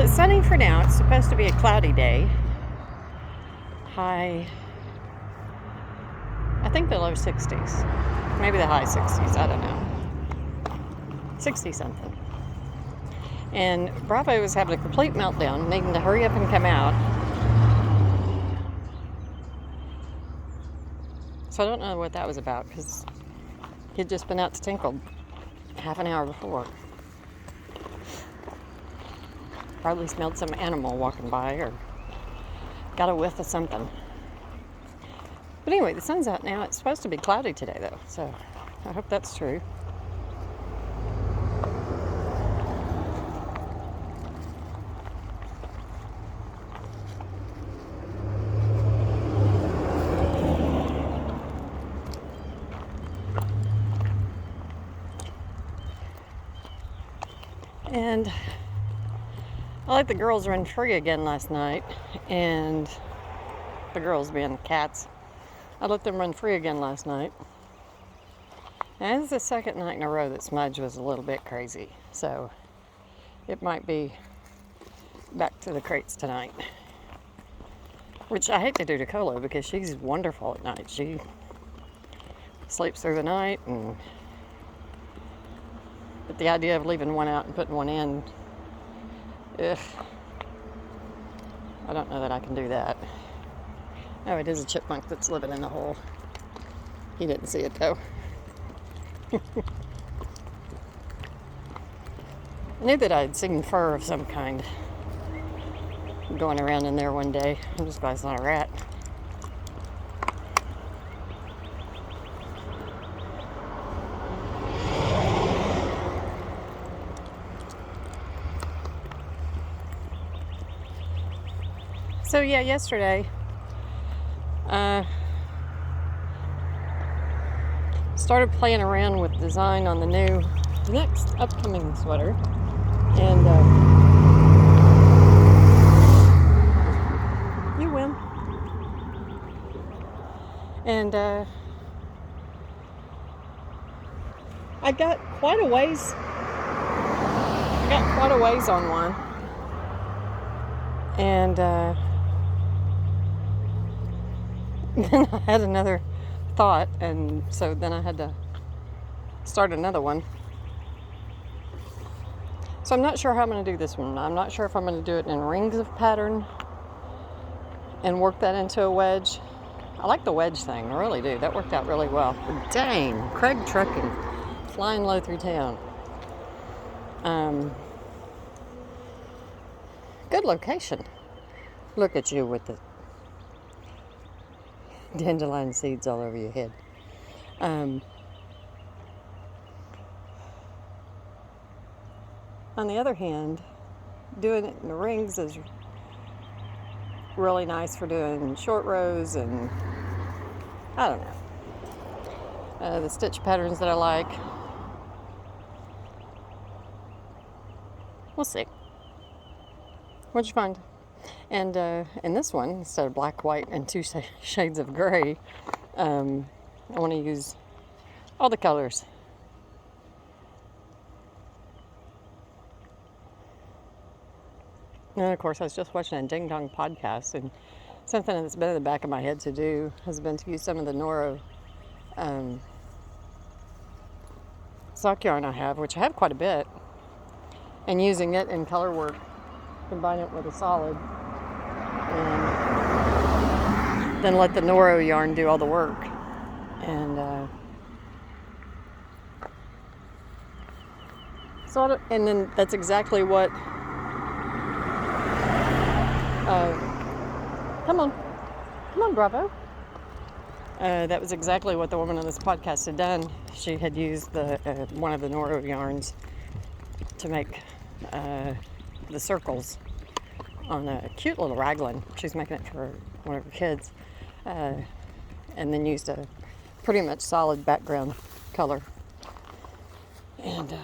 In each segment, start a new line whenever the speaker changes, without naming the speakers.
it's sunny for now. It's supposed to be a cloudy day. High, I think the low 60s. Maybe the high 60s. I don't know. 60 something. And Bravo was having a complete meltdown, needing to hurry up and come out. So I don't know what that was about, because he'd just been out to Tinkle half an hour before. Probably smelled some animal walking by or got a whiff of something. But anyway, the sun's out now. It's supposed to be cloudy today, though, so I hope that's true. And I let the girls run free again last night, and the girls being cats. I let them run free again last night. And this is the second night in a row that Smudge was a little bit crazy, so it might be back to the crates tonight. Which I hate to do to Colo, because she's wonderful at night. She sleeps through the night, but the idea of leaving one out and putting one in, I don't know that I can do that. Oh, it is a chipmunk that's living in the hole. He didn't see it, though. I knew that I'd seen fur of some kind going around in there one day. I'm just glad it's not a rat. So yeah, yesterday, started playing around with design on the next upcoming sweater, and you win. And I got quite a ways. On one, and then I had another thought, and so then I had to start another one. So I'm not sure how I'm going to do this one. I'm not sure if I'm going to do it in rings of pattern and work that into a wedge. I like the wedge thing, I really do. That worked out really well. But dang, Craig Trucking, flying low through town. Good location. Look at you with the dandelion seeds all over your head. On the other hand, doing it in the rings is really nice for doing short rows, and I don't know, the stitch patterns that I like. We'll see. What'd you find? And in this one, instead of black, white, and two shades of gray, I want to use all the colors. And of course, I was just watching a Ding Dong podcast, and something that's been in the back of my head to do has been to use some of the Noro sock yarn I have, which I have quite a bit, and using it in color work, combine it with a solid, and then let the Noro yarn do all the work. And and then that's exactly what come on Bravo. That was exactly what the woman on this podcast had done. She had used one of the Noro yarns to make the circles on a cute little raglan. She's making it for one of her kids, and then used a pretty much solid background color. And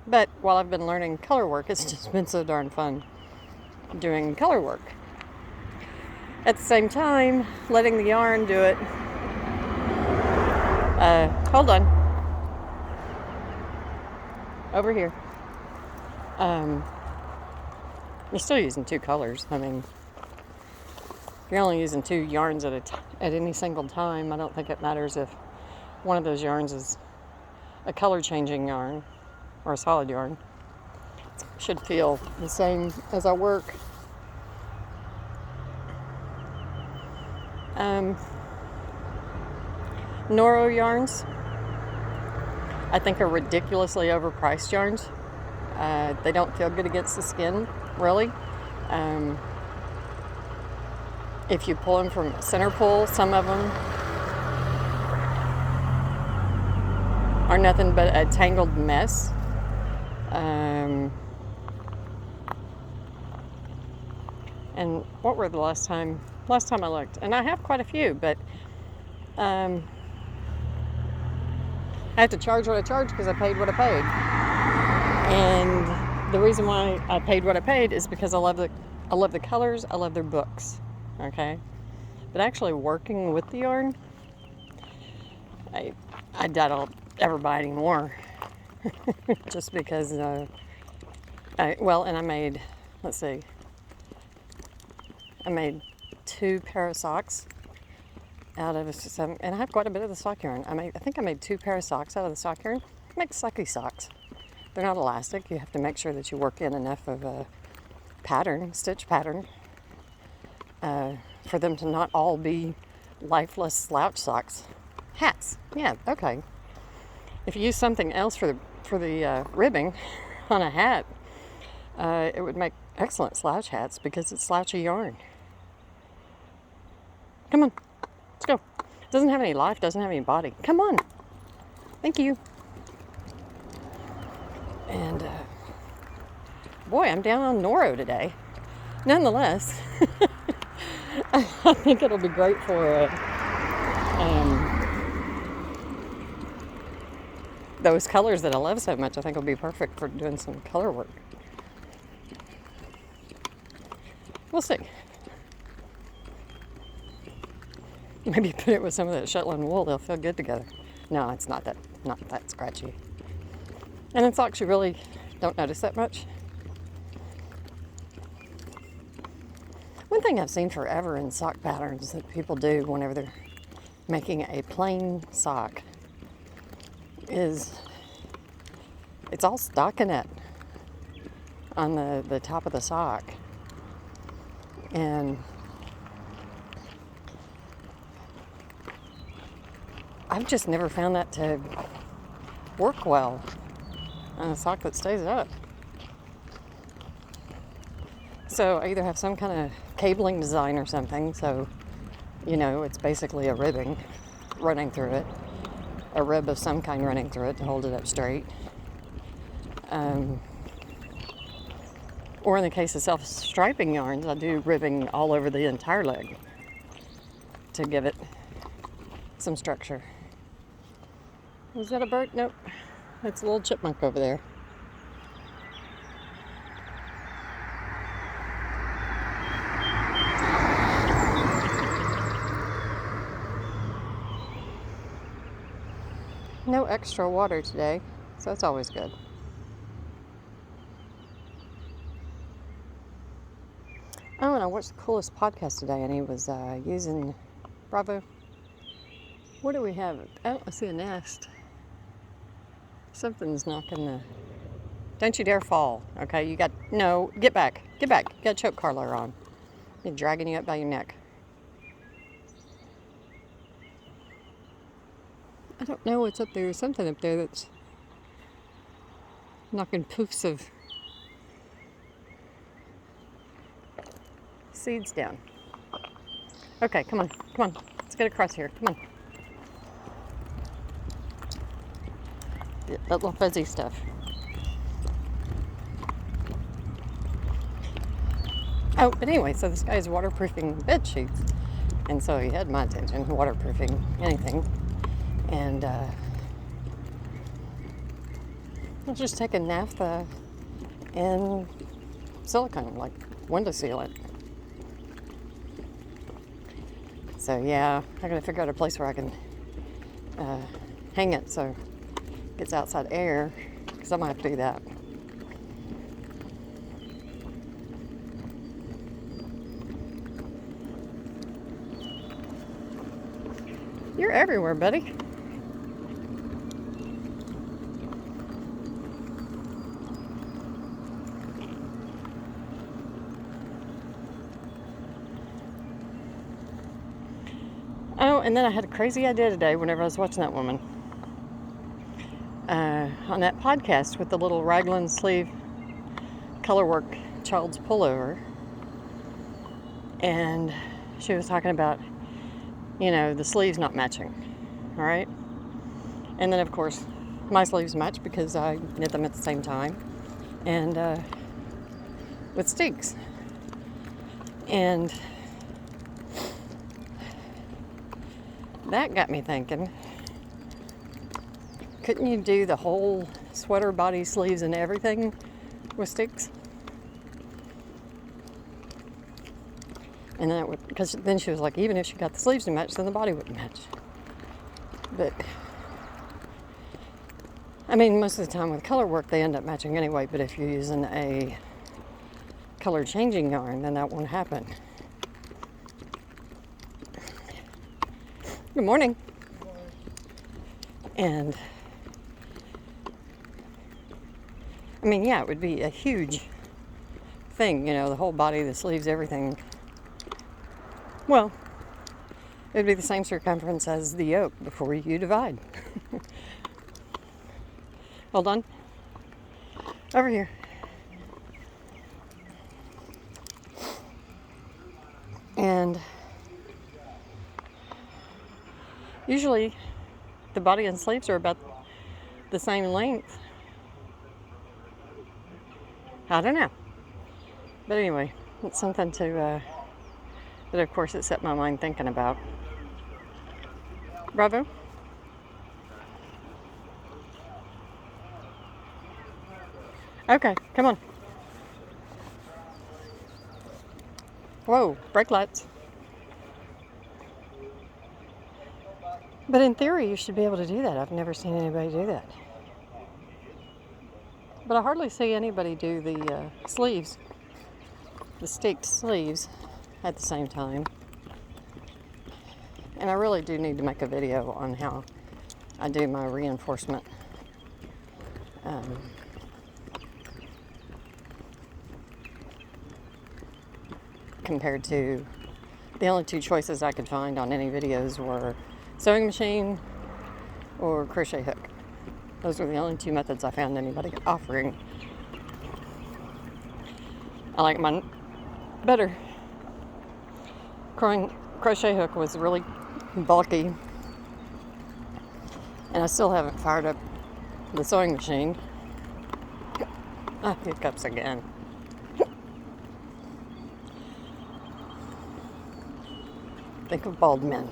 but while I've been learning color work, it's just been so darn fun doing color work. At the same time, letting the yarn do it. Hold on. over here. You're still using 2 colors. I mean, if you're only using 2 yarns at any single time, I don't think it matters if one of those yarns is a color changing yarn or a solid yarn. It should feel the same as I work. Noro yarns, I think, are ridiculously overpriced yarns. They don't feel good against the skin, really. If you pull them from center pull, some of them are nothing but a tangled mess. And what were the last time I looked? And I have quite a few, but I have to charge what I charge because I paid what I paid. And the reason why I paid what I paid is because I love the colors, I love their books. Okay? But actually working with the yarn, I doubt I'll ever buy any more. Just because I made, let's see, I made 2 pair of socks out of some, and I have quite a bit of the sock yarn. I think I made 2 pair of socks out of the sock yarn. I make sucky socks. They're not elastic. You have to make sure that you work in enough of a stitch pattern, for them to not all be lifeless slouch socks. Hats. Yeah, okay. If you use something else for the ribbing on a hat, it would make excellent slouch hats because it's slouchy yarn. Come on, let's go. Doesn't have any life, doesn't have any body. Come on. Thank you. And boy, I'm down on Noro today. Nonetheless, I think it'll be great for those colors that I love so much. I think it'll be perfect for doing some color work. We'll see. Maybe put it with some of that Shetland wool. They'll feel good together. No, it's not that scratchy. And in socks, you really don't notice that much. One thing I've seen forever in sock patterns that people do whenever they're making a plain sock is it's all stockinette on the top of the sock. And I've just never found that to work well on a sock that stays up. So I either have some kind of cabling design or something, so it's basically a ribbing running through it, a rib of some kind running through it to hold it up straight. Or in the case of self-striping yarns, I do ribbing all over the entire leg to give it some structure. Was that a bird? Nope. That's a little chipmunk over there. No extra water today, so that's always good. Oh, and I watched the coolest podcast today, and he was using Bravo. What do we have? Oh, I see a nest. Something's knocking the... Don't you dare fall, okay? No, get back. You got a choke collar on. You're dragging you up by your neck. I don't know what's up there. There's something up there that's knocking poofs of seeds down. Okay, come on. Let's get across here. Come on. That little fuzzy stuff. Oh, but anyway, so this guy's waterproofing bed sheets. And so he had my attention, waterproofing anything. And I'll just take a naphtha and silicone, like window sealant. So yeah, I gotta figure out a place where I can hang it so it gets outside air, because I'm going to have to do that. You're everywhere, buddy. Oh, and then I had a crazy idea today whenever I was watching that woman. On that podcast with the little raglan sleeve colorwork child's pullover. And she was talking about, the sleeves not matching. All right? And then, of course, my sleeves match because I knit them at the same time. And with Steaks. And that got me thinking, couldn't you do the whole sweater, body, sleeves, and everything with Steaks? And then because then she was like, even if she got the sleeves to match, then the body wouldn't match. But I mean, most of the time with color work, they end up matching anyway. But if you're using a color changing yarn, then that won't happen. Good morning.
Good morning.
And I mean, yeah, it would be a huge thing, the whole body, the sleeves, everything. Well, it would be the same circumference as the yoke before you divide. Hold on. Over here. And usually the body and sleeves are about the same length. I don't know. But anyway, it's something to, that of course it set my mind thinking about. Bravo. Okay, come on. Whoa, brake lights. But in theory, you should be able to do that. I've never seen anybody do that. But I hardly see anybody do the sleeves, the staked sleeves, at the same time. And I really do need to make a video on how I do my reinforcement. Compared to the only two choices I could find on any videos were sewing machine or crochet hook. Those were the only two methods I found anybody offering. I like mine better. Crochet hook was really bulky, and I still haven't fired up the sewing machine. Hiccups again. Think of bald men.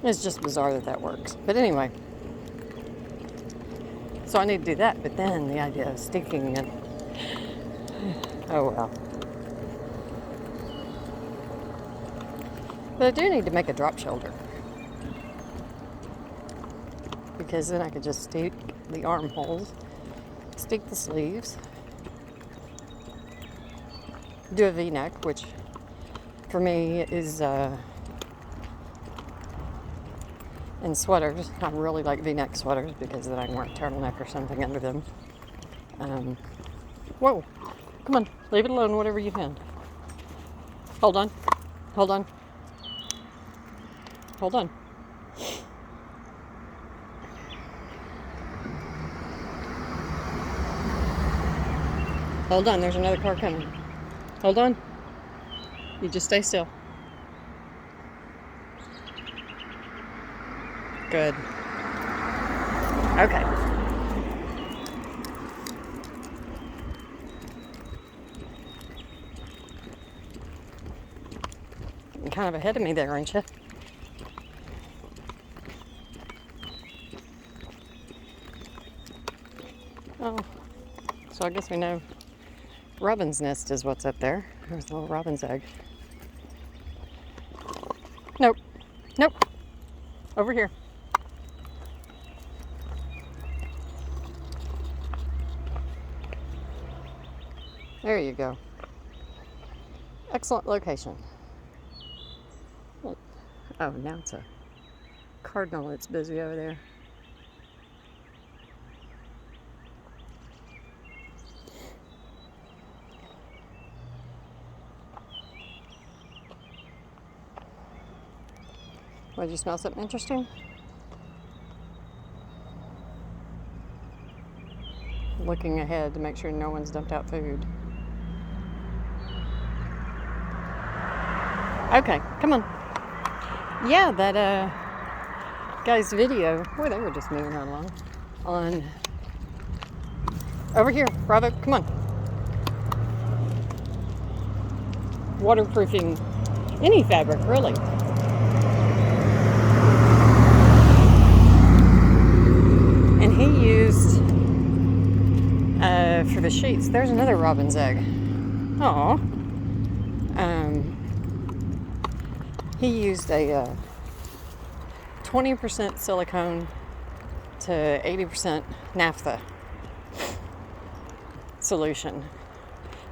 It's just bizarre that works. But anyway, so I need to do that. But then the idea of sticking it, oh well. But I do need to make a drop shoulder, because then I could just stick the armholes, stick the sleeves, do a V-neck, which for me is in sweaters. I really like V-neck sweaters because then I can wear a turtleneck or something under them. Whoa, come on, leave it alone, whatever you can. Hold on, hold on, hold on. Hold on, there's another car coming. Hold on. You just stay still. Good. Okay. You're kind of ahead of me there, aren't you? Oh, so I guess we know robin's nest is what's up there. There's a little robin's egg. Nope, Nope. Over here. There you go. Excellent location. Oh, now it's a cardinal that's busy over there. What, did you smell something interesting? Looking ahead to make sure no one's dumped out food. Okay, come on. Yeah, that guy's video. Boy, they were just moving right along. On over here, Bravo. Come on. Waterproofing any fabric, really. And he used for the sheets. There's another robin's egg. Aw. He used a 20% silicone to 80% naphtha solution.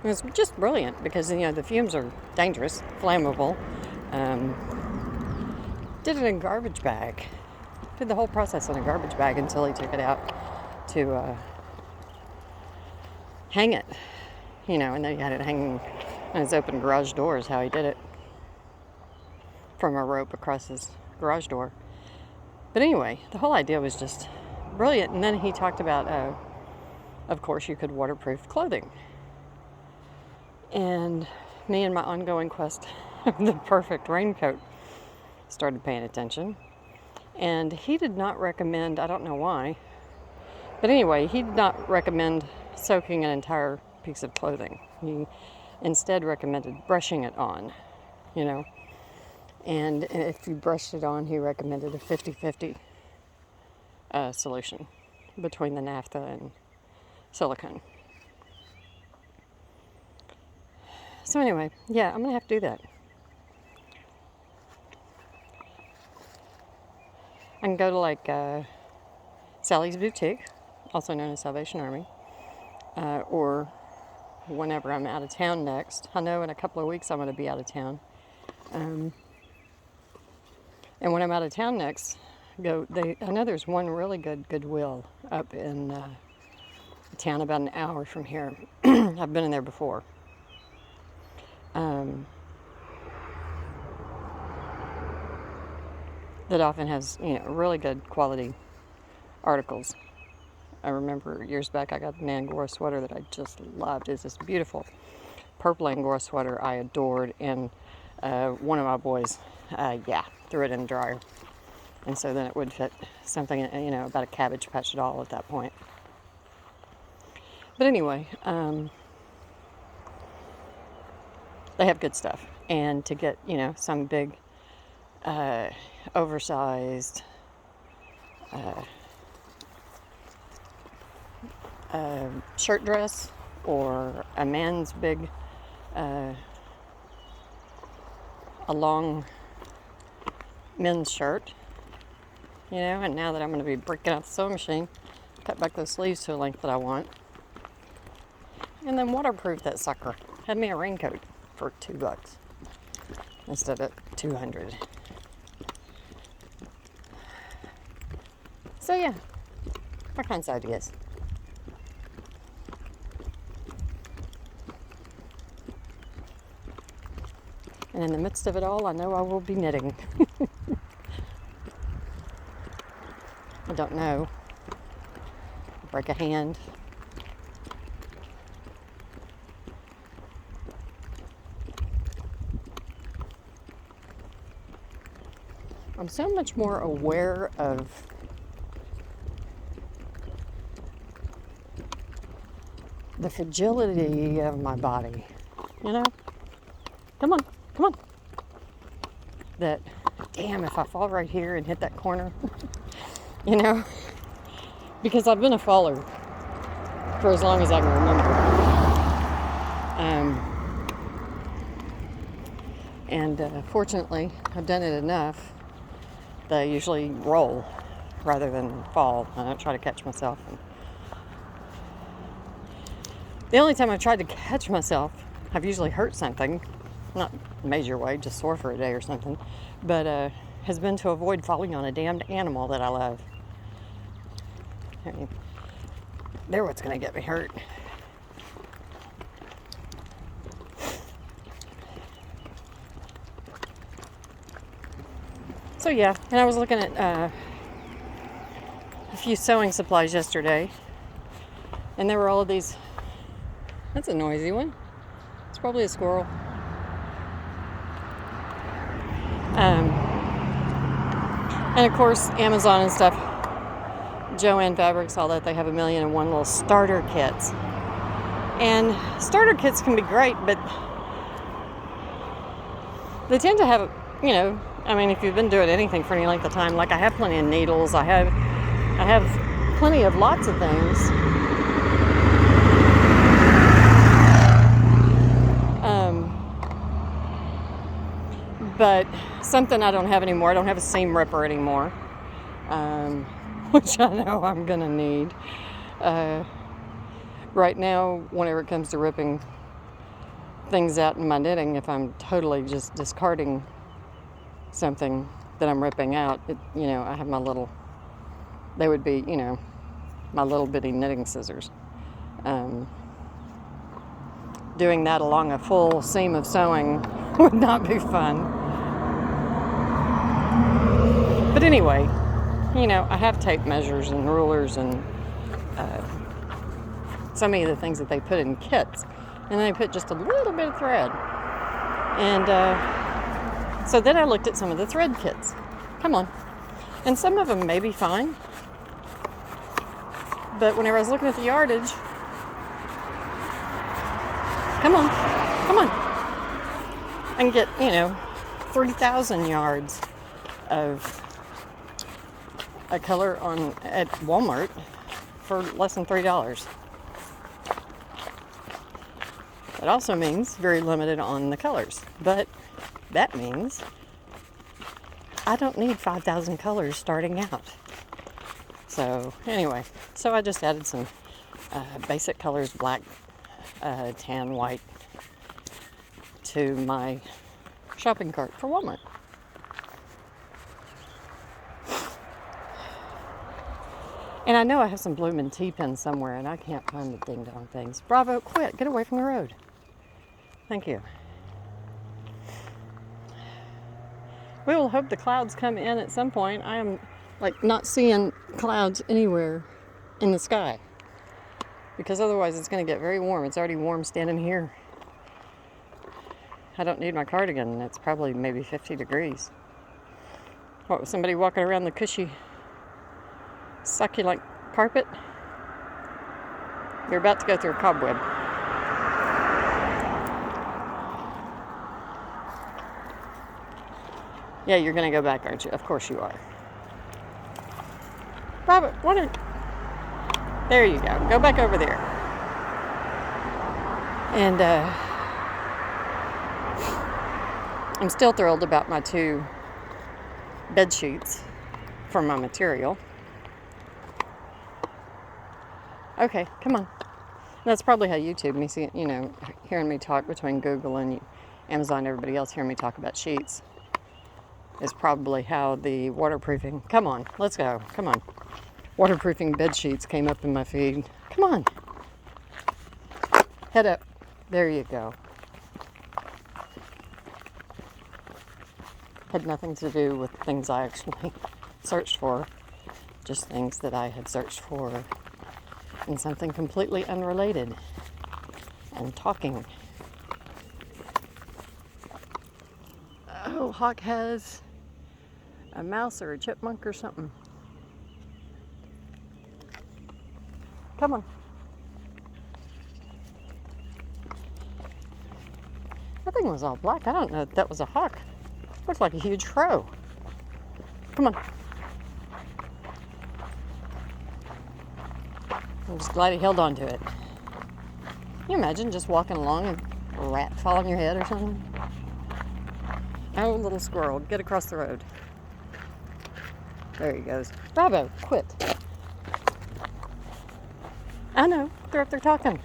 It was just brilliant because, you know, the fumes are dangerous, flammable. Did it in a garbage bag. Did the whole process in a garbage bag until he took it out to hang it. You know, and then he had it hanging on his open garage door is how he did it. From a rope across his garage door. But anyway, the whole idea was just brilliant. And then he talked about, of course, you could waterproof clothing. And me and my ongoing quest of the perfect raincoat started paying attention. And he did not recommend, I don't know why, but anyway, he did not recommend soaking an entire piece of clothing. He instead recommended brushing it on, you know. And if you brushed it on, he recommended a 50-50 solution between the naphtha and silicone. So anyway, yeah, I'm going to have to do that. I can go to like Sally's Boutique, also known as Salvation Army, or whenever I'm out of town next. I know in a couple of weeks I'm going to be out of town. And when I'm out of town next, I know there's one really good Goodwill up in a town about an hour from here. I've been in there before. That often has, you know, really good quality articles. I remember years back I got an Angora sweater that I just loved. It's this beautiful purple Angora sweater I adored, and one of my boys, threw it in the dryer. And so then it would fit something, you know, about a Cabbage Patch doll at that point. But anyway, they have good stuff. And to get, you know, some big, oversized, shirt dress, or a man's big, a long men's shirt, you know, and now that I'm going to be breaking out the sewing machine, cut back those sleeves to a length that I want, and then waterproof that sucker. Had me a raincoat for $2 instead of $200. So yeah, all kinds of ideas. And in the midst of it all, I know I will be knitting. I don't know. Break a hand. I'm so much more aware of the fragility of my body, you know? Come on. That, damn, if I fall right here and hit that corner, you know? Because I've been a faller for as long as I can remember. And fortunately, I've done it enough They usually roll rather than fall. I don't try to catch myself. The only time I've tried to catch myself, I've usually hurt something, not major way, just sore for a day or something, but has been to avoid falling on a damned animal that I love. I mean, they're what's going to get me hurt. So yeah, and I was looking at a few sewing supplies yesterday, and there were all of these. That's a noisy one. It's probably a squirrel. And of course, Amazon and stuff, Joann Fabrics, all that, they have 1,000,001 little starter kits. And starter kits can be great, but they tend to have, you know, I mean, if you've been doing anything for any length of time, like I have plenty of needles, I have plenty of lots of things. But something I don't have anymore, I don't have a seam ripper anymore, which I know I'm going to need. Right now, whenever it comes to ripping things out in my knitting, if I'm totally just discarding something that I'm ripping out, you know, I have my little, they would be, you know, my little bitty knitting scissors. Doing that along a full seam of sewing would not be fun. But anyway, you know, I have tape measures and rulers and so many of the things that they put in kits. And they put just a little bit of thread. And so then I looked at some of the thread kits. Come on. And some of them may be fine. But whenever I was looking at the yardage, come on. I can get, you know, 3,000 yards of a color at Walmart for less than $3. That also means very limited on the colors, but that means I don't need 5,000 colors starting out. So anyway, so I just added some basic colors, black, tan, white, to my shopping cart for Walmart. And I know I have some Bloomin' T-pins somewhere, and I can't find the ding-dong things. Bravo, quit. Get away from the road. Thank you. We will hope the clouds come in at some point. I am, like, not seeing clouds anywhere in the sky. Because otherwise it's going to get very warm. It's already warm standing here. I don't need my cardigan. It's probably maybe 50 degrees. What, was somebody walking around the cushy succulent carpet? You're about to go through a cobweb. Yeah, you're going to go back, aren't you? Of course you are. Robert, there you go. Go back over there. And I'm still thrilled about my 2 bed sheets for my material. Okay, come on. That's probably how YouTube me see, you know, hearing me talk between Google and Amazon, everybody else hearing me talk about sheets is probably how the waterproofing. Come on, let's go. Come on. Waterproofing bed sheets came up in my feed. Come on. Head up. There you go. Had nothing to do with things I actually searched for. Just things that I had searched for in something completely unrelated. And talking. Oh, Hawk has a mouse or a chipmunk or something. Come on. That thing was all black. I don't know if that was a hawk. Looked like a huge crow. Come on. I'm just glad he held on to it. Can you imagine just walking along and a rat fall on your head or something? Oh, little squirrel, get across the road. There he goes. Bravo, quit. I know, they're up there talking.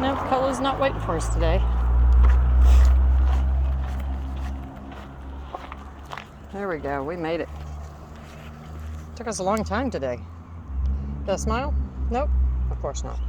No, Colo's not waiting for us today. There we go, we made it. Took us a long time today. Got a smile? Nope, of course not.